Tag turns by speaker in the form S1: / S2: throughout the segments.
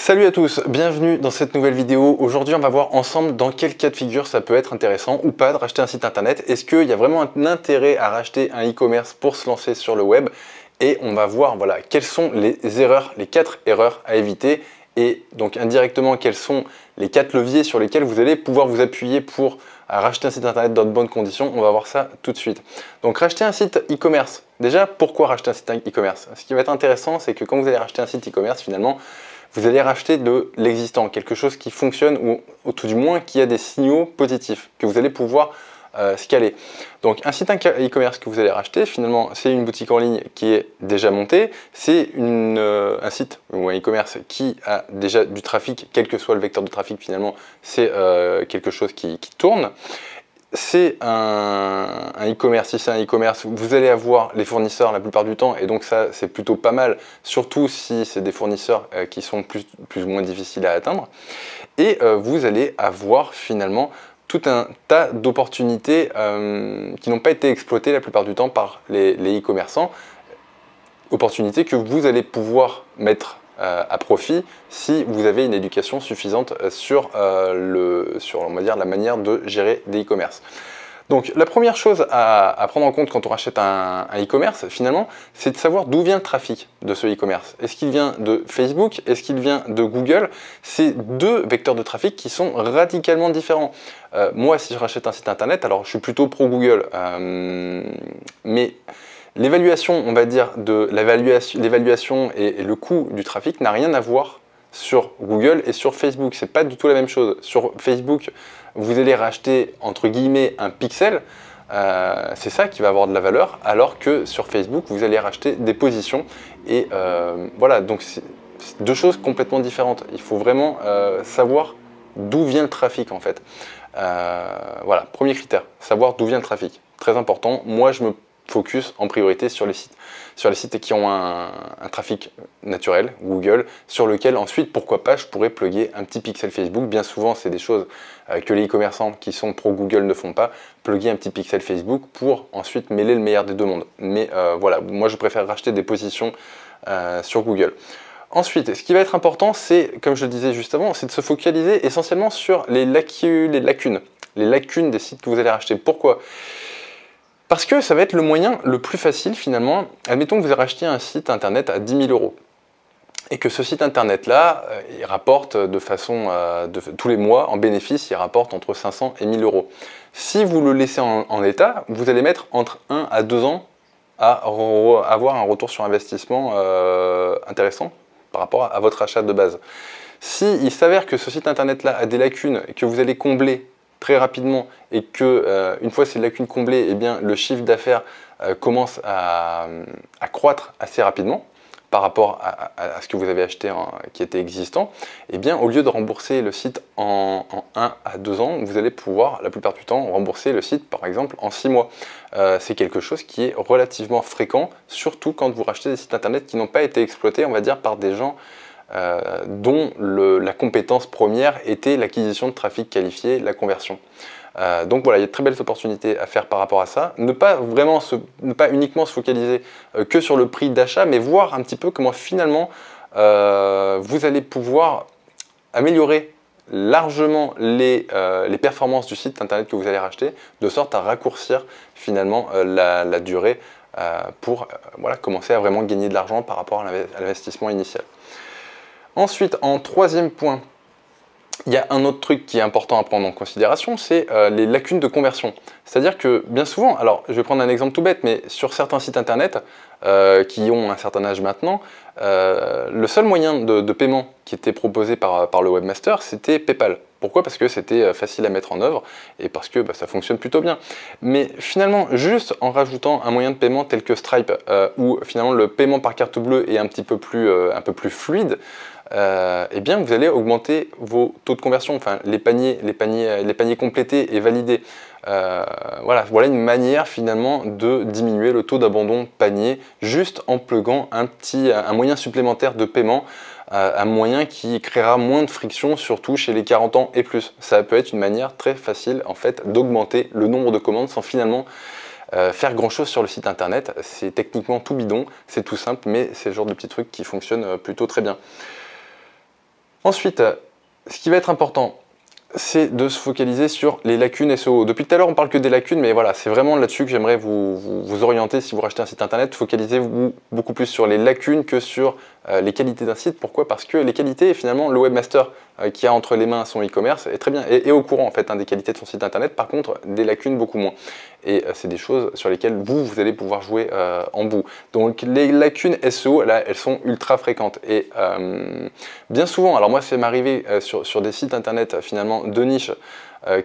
S1: Salut à tous, bienvenue dans cette nouvelle vidéo. Aujourd'hui on va voir ensemble dans quel cas de figure ça peut être intéressant ou pas de racheter un site internet. Est-ce qu'il y a vraiment un intérêt à racheter un e-commerce pour se lancer sur le web? Et on va voir voilà, quelles sont les erreurs, les 4 erreurs à éviter et donc indirectement quels sont les 4 leviers sur lesquels vous allez pouvoir vous appuyer pour racheter un site internet dans de bonnes conditions. On va voir ça tout de suite. Donc racheter un site e-commerce. Déjà, pourquoi racheter un site e-commerce? Ce qui va être intéressant, c'est que quand vous allez racheter un site e-commerce, finalement, vous allez racheter de l'existant, quelque chose qui fonctionne ou tout du moins qui a des signaux positifs que vous allez pouvoir scaler. Donc un site e-commerce que vous allez racheter, finalement c'est une boutique en ligne qui est déjà montée, c'est un site ou un e-commerce qui a déjà du trafic, quel que soit le vecteur de trafic finalement, c'est quelque chose qui tourne. C'est un e-commerce, si c'est un e-commerce, vous allez avoir les fournisseurs la plupart du temps et donc ça c'est plutôt pas mal, surtout si c'est des fournisseurs qui sont plus ou moins difficiles à atteindre. Et vous allez avoir finalement tout un tas d'opportunités qui n'ont pas été exploitées la plupart du temps par les e-commerçants, opportunités que vous allez pouvoir mettre à profit si vous avez une éducation suffisante sur on va dire, la manière de gérer des e-commerce. Donc la première chose à prendre en compte quand on rachète un e-commerce, finalement, c'est de savoir d'où vient le trafic de ce e-commerce. Est-ce qu'il vient de Facebook? Est-ce qu'il vient de Google? C'est deux vecteurs de trafic qui sont radicalement différents. Moi, si je rachète un site internet, alors je suis plutôt pro Google, mais l'évaluation, on va dire, de l'évaluation et le coût du trafic n'a rien à voir sur Google et sur Facebook. C'est pas du tout la même chose. Sur Facebook, vous allez racheter entre guillemets un pixel, c'est ça qui va avoir de la valeur, alors que sur Facebook, vous allez racheter des positions. Et voilà, donc c'est deux choses complètement différentes. Il faut vraiment savoir d'où vient le trafic en fait. Voilà, premier critère, savoir d'où vient le trafic. Très important. Moi, je me focus en priorité sur les sites qui ont un trafic naturel, Google, sur lequel ensuite, pourquoi pas, je pourrais plugger un petit pixel Facebook. Bien souvent, c'est des choses que les e-commerçants qui sont pro Google ne font pas, plugger un petit pixel Facebook pour ensuite mêler le meilleur des deux mondes. Mais voilà, moi je préfère racheter des positions sur Google. Ensuite, ce qui va être important, c'est, comme je le disais juste avant, c'est de se focaliser essentiellement sur les lacunes des sites que vous allez racheter. Pourquoi ? Parce que ça va être le moyen le plus facile finalement. Admettons que vous avez racheté un site internet à 10 000 € et que ce site internet là, il rapporte de façon, tous les mois en bénéfice, il rapporte entre 500 et 1000 €. Si vous le laissez en état, vous allez mettre entre 1 à 2 ans à avoir un retour sur investissement intéressant par rapport à votre achat de base. Si il s'avère que ce site internet là a des lacunes et que vous allez combler très rapidement et que une fois ces lacunes comblées, eh bien, le chiffre d'affaires commence à croître assez rapidement par rapport à ce que vous avez acheté qui était existant, eh bien, au lieu de rembourser le site en 1 à 2 ans, vous allez pouvoir la plupart du temps rembourser le site par exemple en 6 mois. C'est quelque chose qui est relativement fréquent, surtout quand vous rachetez des sites internet qui n'ont pas été exploités, on va dire, par des gens dont la compétence première était l'acquisition de trafic qualifié, la conversion. Donc voilà, il y a de très belles opportunités à faire par rapport à ça. Ne pas uniquement se focaliser que sur le prix d'achat, mais voir un petit peu comment finalement vous allez pouvoir améliorer largement les performances du site internet que vous allez racheter, de sorte à raccourcir finalement la durée pour voilà, commencer à vraiment gagner de l'argent par rapport à l'investissement initial. Ensuite, en troisième point, il y a un autre truc qui est important à prendre en considération, c'est les lacunes de conversion. C'est-à-dire que bien souvent, alors je vais prendre un exemple tout bête, mais sur certains sites internet qui ont un certain âge maintenant, le seul moyen de paiement qui était proposé par le webmaster, c'était PayPal. Pourquoi? Parce que c'était facile à mettre en œuvre et parce que ça fonctionne plutôt bien. Mais finalement, juste en rajoutant un moyen de paiement tel que Stripe, où finalement le paiement par carte bleue est un peu plus fluide, eh bien vous allez augmenter vos taux de conversion, enfin les paniers complétés et validés. Voilà une manière finalement de diminuer le taux d'abandon panier juste en pluguant un moyen supplémentaire de paiement, un moyen qui créera moins de friction, surtout chez les 40 ans et plus. Ça peut être une manière très facile en fait d'augmenter le nombre de commandes sans finalement faire grand chose sur le site internet. C'est techniquement tout bidon, c'est tout simple, mais c'est le genre de petit truc qui fonctionne plutôt très bien. Ensuite, ce qui va être important, c'est de se focaliser sur les lacunes SEO. Depuis tout à l'heure, on parle que des lacunes, mais voilà, c'est vraiment là-dessus que j'aimerais vous orienter si vous rachetez un site internet. Focalisez-vous beaucoup plus sur les lacunes que sur les qualités d'un site. Pourquoi? Parce que les qualités, finalement, le webmaster qui a entre les mains son e-commerce est très bien et au courant en fait des qualités de son site internet. Par contre, des lacunes beaucoup moins. Et c'est des choses sur lesquelles vous allez pouvoir jouer en bout. Donc les lacunes SEO, là, elles sont ultra fréquentes. Et bien souvent, alors moi, ça m'est arrivé sur des sites internet finalement de niche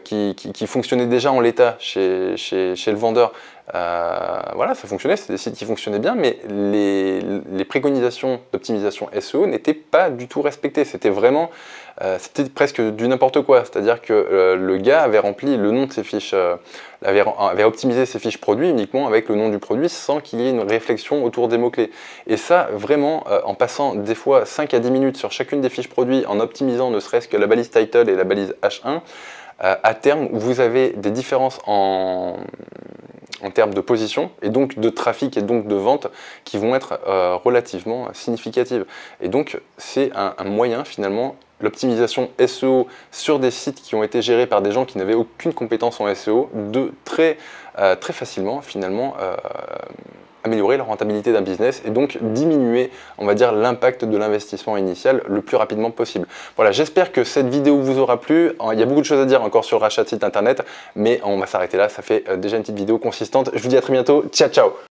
S1: qui fonctionnaient déjà en l'état chez le vendeur. Voilà, ça fonctionnait, c'était des sites qui fonctionnaient bien, mais les préconisations d'optimisation SEO n'étaient pas du tout respectées. C'était vraiment, c'était presque du n'importe quoi. C'est-à-dire que le gars avait rempli le nom de ses fiches, avait optimisé ses fiches produits uniquement avec le nom du produit sans qu'il y ait une réflexion autour des mots-clés. Et ça, vraiment, en passant des fois 5 à 10 minutes sur chacune des fiches produits, en optimisant ne serait-ce que la balise title et la balise H1, à terme, vous avez des différences en termes de position et donc de trafic et donc de vente qui vont être relativement significatives. Et donc, c'est un moyen finalement, l'optimisation SEO sur des sites qui ont été gérés par des gens qui n'avaient aucune compétence en SEO, de très facilement finalement améliorer la rentabilité d'un business et donc diminuer, on va dire, l'impact de l'investissement initial le plus rapidement possible. Voilà, j'espère que cette vidéo vous aura plu. Il y a beaucoup de choses à dire encore sur le rachat de site internet, mais on va s'arrêter là. Ça fait déjà une petite vidéo consistante. Je vous dis à très bientôt. Ciao, ciao!